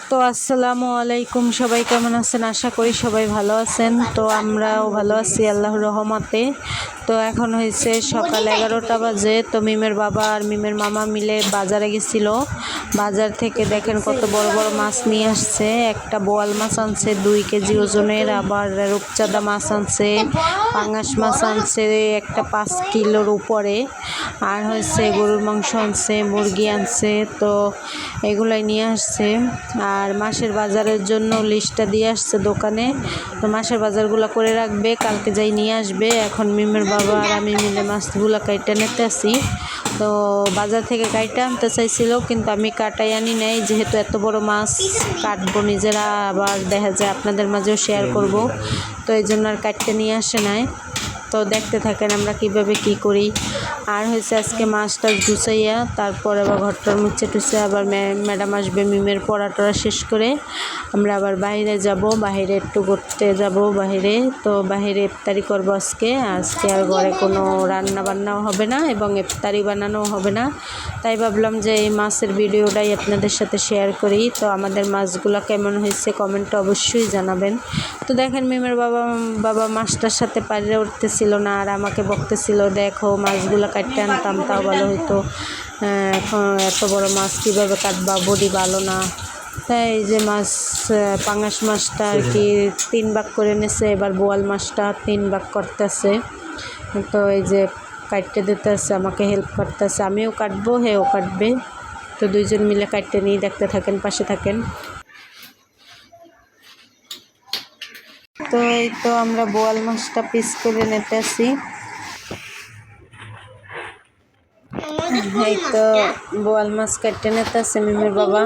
তো আসসালামু আলাইকুম, সবাই কেমন আছেন? আশা করি সবাই ভালো আছেন। তো আমরাও ভালো আছি আল্লাহর রহমতে। তো এখন হয়েছে সকাল 11টা বাজে। তো মিমের বাবা আর মিমের মামা মিলে বাজারে গেছিল। বাজার থেকে দেখেন কত বড় বড় মাছ নিয়ে আসছে। একটা বোয়াল মাছ আনছে 2 কেজি ওজনের, আবার রূপচাঁদা মাছ আনছে, পাঙাশ মাছ আনছে একটা 5 কিলোর উপরে, আর হয়েছে গরুর মাংস আনছে, মুরগি আনছে। তো এগুলাই নিয়ে আসছে। আর মাসের বাজারের জন্য লিস্টটা দিয়ে আসছে দোকানে। তো মাসের বাজারগুলো করে রাখবে, কালকে যাই নিয়ে আসবে। এখন মিমের বাবা আর আমি মিলে মাছগুলো কাইটা নিতে আসি। তো বাজার থেকে কাইটা আনতে চাইছিল, কিন্তু আমি কাটাই আনি নাই, যেহেতু এত বড় মাছ কাটবো নিজেরা, আবার দেখা যায় আপনাদের মাঝেও শেয়ার করব। তো এই জন্য আর কাটতে নিয়ে আসে নাই। তো দেখতে থাকেন আমরা কিভাবে কি করি। আর হয়েছে আজকে মাছটা গুছাইয়া তারপর আবার ঘরটার মুছে টুছে আবার ম্যাডাম আসবে মিমের পড়াটা শেষ করে আমরা আবার বাইরে যাব, বাইরে একটু ঘুরতে যাব বাইরে। তো বাইরে ইফতারি করবো আজকে আর ঘরে কোনো রান্না বান্নাও হবে না এবং ইফতারি বানানোও হবে না। তাই ভাবলাম যে এই মাছের ভিডিওটাই আপনাদের সাথে শেয়ার করি। তো আমাদের মাছগুলো কেমন হয়েছে কমেন্টে অবশ্যই জানাবেন। তো দেখেন মিমের বাবা মাছটার সাথে পাড়ে উঠতেছিল না, আর আমাকে বকতেছিল, দেখো মাছগুলো কাটতে আনতাম তাও ভালো হইতো, এখন এত বড় মাছ কীভাবে কাটবা, বডি ভালো না। তাই এই যে মাছ পাঙাশ মাছটা আর কি 3 ভাগ করে নিয়েছে, এবার বোয়াল মাছটা 3 ভাগ করতেছে। তো এই যে কাটতে দিতেছে, আমাকে হেল্প করতেছে, আমিও কাটবো হেও কাটবে। তো দুইজন মিলে কাটতে নিয়ে দেখতে থাকেন, পাশে থাকেন। তো এই তো আমরা বোয়াল মাছটা পিস করে নিতে আসি। এই তো বোয়াল মাছ কাটতে নিতে আসে মিমের বাবা।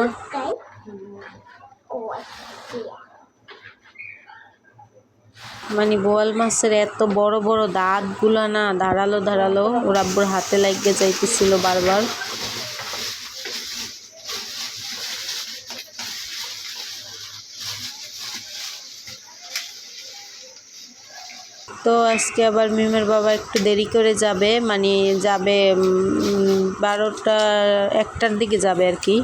মানে বোয়াল মাছের এত বড় বড় দাঁতগুলা না, ধারালো ধারালো, ওর আব্বুর হাতে লাগিয়ে যাইতেছিল বারবার। তো আজকে আবার মিমের বাবা একটু দেরি করে যাবে, মানে যাবে 1টার দিকে যাবে আর কি।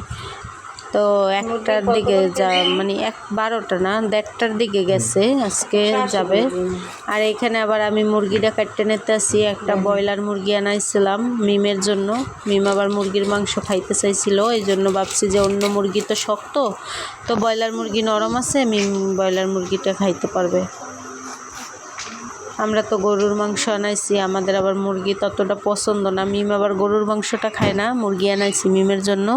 তো 1টার দিকে মানে 12টা না 1টার দিকে গেছে, আজকে যাবে। আর এখানে আবার আমি মুরগিটা কাটতে নিতে আসি। একটা ব্রয়লার মুরগি আনাইছিলাম মিমের জন্য। মিম আবার মুরগির মাংস খাইতে চাইছিল, এই জন্য ভাবছি যে অন্য মুরগি তো শক্ত, তো ব্রয়লার মুরগি নরম আছে, মিম ব্রয়লার মুরগিটা খাইতে পারবে। আমরা তো গরুর মাংস আনাইছি, আমাদের আবার মুরগি ততটা পছন্দ না। মিম আবার গরুর মাংসটা খায় না, মুরগি আনাইছি মিমের জন্য।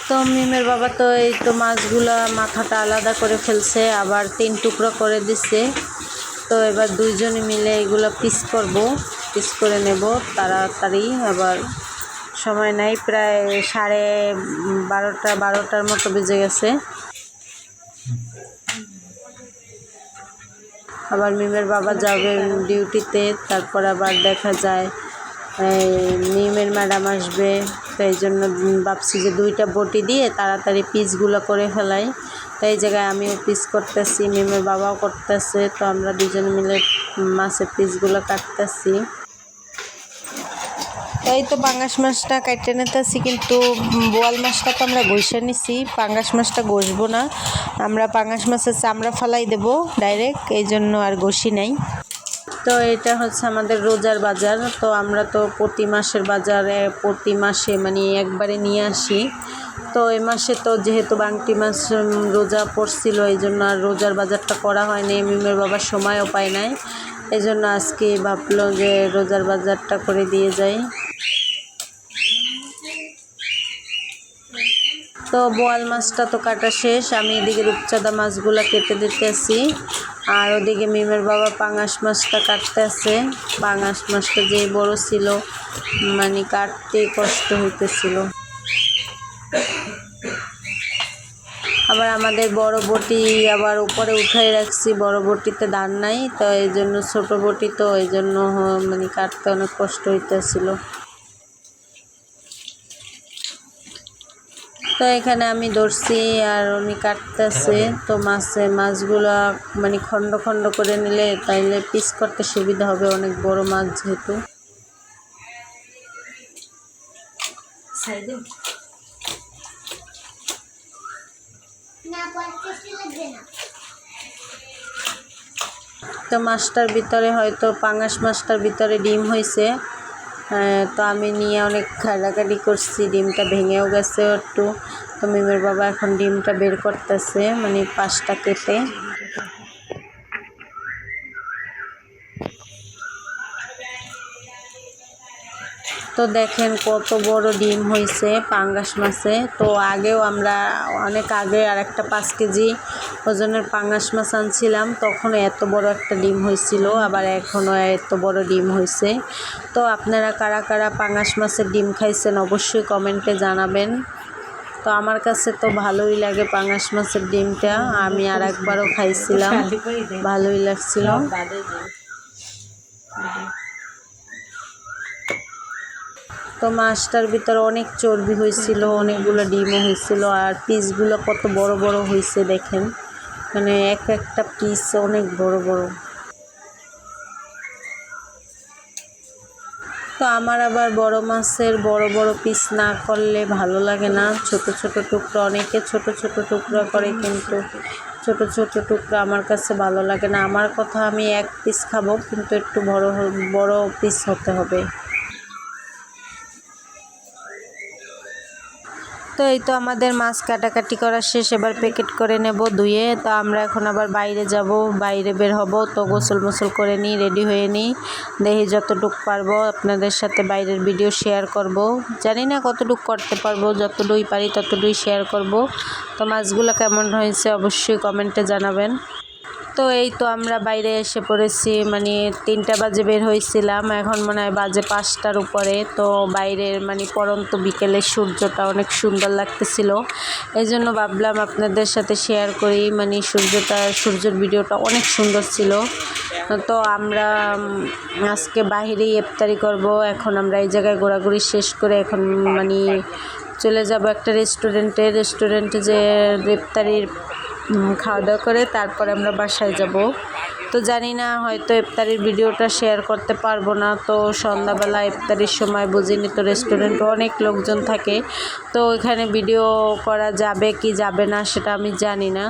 তো মিমের বাবা তো এই তো মাছগুলা মাথাটা আলাদা করে ফেলছে, আবার 3 টুকরো করে দিচ্ছে। তো এবার দুইজনে মিলে এগুলো পিস করে নেব তাড়াতাড়ি। আবার সময় নাই, প্রায় 12টার মতো বেজে গেছে। আবার মিমের বাবা যাবে ডিউটিতে, তারপর আবার দেখা যায় মিমের ম্যাডাম আসবে। তো এই জন্য ভাবছি যে 2টা বটি দিয়ে তাড়াতাড়ি পিসগুলো করে ফেলাই। তো এই জায়গায় আমিও পিস করতেছি, মিমের বাবাও করতেছে। তো আমরা দুজন মিলে মাছের পিসগুলো কাটতেছি। এই তো পাঙ্গাস মাছটা কাটতে নিতেছি, কিন্তু বোয়াল মাছটা তো আমরা ঘষে নিছি, পাঙ্গাস মাছটা ঘষবো না, আমরা পাঙ্গাস মাছের চামড়া ফালাই দেবো ডাইরেক্ট, এই জন্য আর ঘষি নাই। তো এটা হচ্ছে আমাদের রোজার বাজার। তো আমরা তো প্রতি মাসের বাজারে প্রতি মাসে মানে একবারে নিয়ে আসি। তো এই মাসে তো যেহেতু বাংটি মাস রোজা পড়ছিল, এই জন্য আর রোজার বাজারটা করা হয়নি, মিমের বাবার সময়ও পায় নাই, এই জন্য আজকে ভাবলো যে রোজার বাজারটা করে দিয়ে যাই। তো তো বোয়াল মাছটা তো কাটা শেষ, আমি এদিকে রূপচাঁদা মাছগুলো কেটে দিতেছি, আর ওদিকে মিমের বাবা পাঙাশ মাছটা কাটতে আছে। পাঙাশ মাছটা যে বড় ছিল, মানে কাটতে কষ্ট হইতেছিল। আবার আমাদের বড় বটি আবার উপরে উঠাই রাখছি, বড় বটিতে ধান নাই, তো এই জন্য ছোটো বটি, তো এই জন্য মানে কাটতে অনেক কষ্ট হইতেছিল। তো এখানে আমি ধরছি আর উনি কাটতেছে। তো মাছগুলো মানে খণ্ড খণ্ড করে নিলে তাইলে পিস করতে সুবিধা হবে, অনেক বড় মাছ যেহেতু। তো মাছটার ভিতরে হয়তো পাঙাশ মাছটার ভিতরে ডিম হয়েছে, তো আমি নিয়ে অনেক ঘাটাঘাটি করছি, ডিমটা ভেঙেও গেছে একটু। তো মিমের বাবা এখন ডিমটা বের করতেছে, মানে পাশটা কেটে। তো দেখেন কত বড় ডিম হয়েছে পাঙ্গাস মাছে। তো আগেও আমরা অনেক আগে আর একটা 5 কেজি ওজনের পাঙ্গাস মাছ আনছিলাম, তখন এত বড় একটা ডিম হয়েছিল, আবার এখনও এত বড় ডিম হয়েছে। তো আপনারা কারা কারা পাঙ্গাস মাছের ডিম খাইছেন অবশ্যই কমেন্টে জানাবেন। তো আমার কাছে তো ভালোই লাগে পাঙ্গাস মাছের ডিমটা, আমি আর একবারও খাইছিলাম, ভালোই লাগছিল। তো মাছটার ভিতরে অনেক চর্বি হয়েছিল, অনেকগুলো ডিমও হয়েছিল, আর পিসগুলো কত বড় বড় হয়েছে দেখেন, মানে একটা পিস অনেক বড় বড়। তো আমার আবার বড় মাছের বড় বড় পিস না করলে ভালো লাগে না, ছোট ছোট টুকরো, অনেকে ছোট ছোট টুকরো করে, কিন্তু ছোট ছোট টুকরো আমার কাছে ভালো লাগে না। আমার কথা, আমি এক পিস খাবো, কিন্তু একটু বড় বড় পিস হতে হবে। তো এই তো আমাদের মাছ কাটাকাটি করা শেষ, এবার প্যাকেট করে নেব ধুয়ে। তো আমরা এখন আবার বাইরে যাব, বাইরে বের হব। তো গোসল মোসল করে নিই, রেডি হয়ে নিই, দেখি যতটুকু পারবো আপনাদের সাথে বাইরের ভিডিও শেয়ার করব। জানি না কতটুকু করতে পারবো, যতটুকুই পারি ততটুকুই শেয়ার করব। তো মাছগুলো কেমন হয়েছে অবশ্যই কমেন্টে জানাবেন। তো এই তো আমরা বাইরে এসে পড়েছি, মানে 3টা বাজে বের হয়েছিলাম, এখন মনে হয় বাজে 5টার উপরে। তো বাইরের মানে পরন্ত বিকেলের সূর্যটা অনেক সুন্দর লাগতেছিল, এই জন্য ভাবলাম আপনাদের সাথে শেয়ার করি, মানে সূর্যের ভিডিওটা অনেক সুন্দর ছিল। তো আমরা আজকে বাইরেই ইফতারি করব। এখন আমরা এই জায়গায় ঘোরাঘুরি শেষ করে এখন মানে চলে যাব একটা রেস্টুরেন্টে যে ইফতারির খাওয়া দাওয়া করে তারপরে আমরা বাসায় যাব। তো জানি না হয়তো ইফতারির ভিডিওটা শেয়ার করতে পারবো না। তো সন্ধ্যাবেলা ইফতারির সময় বুঝিনি তো রেস্টুরেন্টে অনেক লোকজন থাকে, তো এখানে ভিডিও করা যাবে কি যাবে না সেটা আমি জানি না।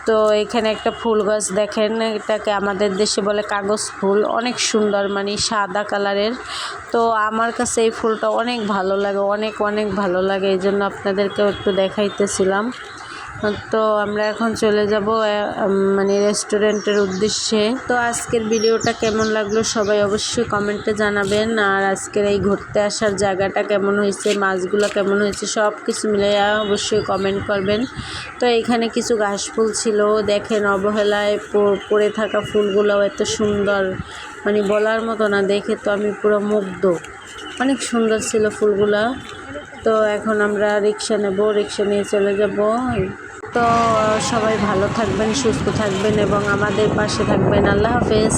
তো এখানে একটা ফুল গাছ দেখেন, এটাকে আমাদের দেশে বলে কাগজ ফুল, অনেক সুন্দর, মানে সাদা কালারের। তো আমার কাছে এই ফুলটা অনেক ভালো লাগে, অনেক অনেক ভালো লাগে, এই জন্য আপনাদেরকেও একটু দেখাইতেছিলাম। তো আমরা এখন চলে যাব মানে রেস্টুরেন্টের উদ্দেশ্যে। তো আজকের ভিডিওটা কেমন লাগলো সবাই অবশ্যই কমেন্টে জানাবেন, আর আজকের এই ঘুরতে আসার জায়গাটা কেমন হয়েছে, মাছগুলো কেমন হয়েছে, সব কিছু মিলে অবশ্যই কমেন্ট করবেন। তো এখানে কিছু ঘাস ফুল ছিল, দেখেন অবহেলায় পড়ে থাকা ফুলগুলো এত সুন্দর, মানে বলার মতো না, দেখে তো আমি পুরো মুগ্ধ, অনেক সুন্দর ছিল ফুলগুলা। তো এখন আমরা রিক্সা নেব, রিক্সা নিয়ে চলে যাব। তো সবাই ভালো থাকবেন, সুস্থ থাকবেন এবং আমাদের পাশে থাকবেন। আল্লাহ হাফেজ।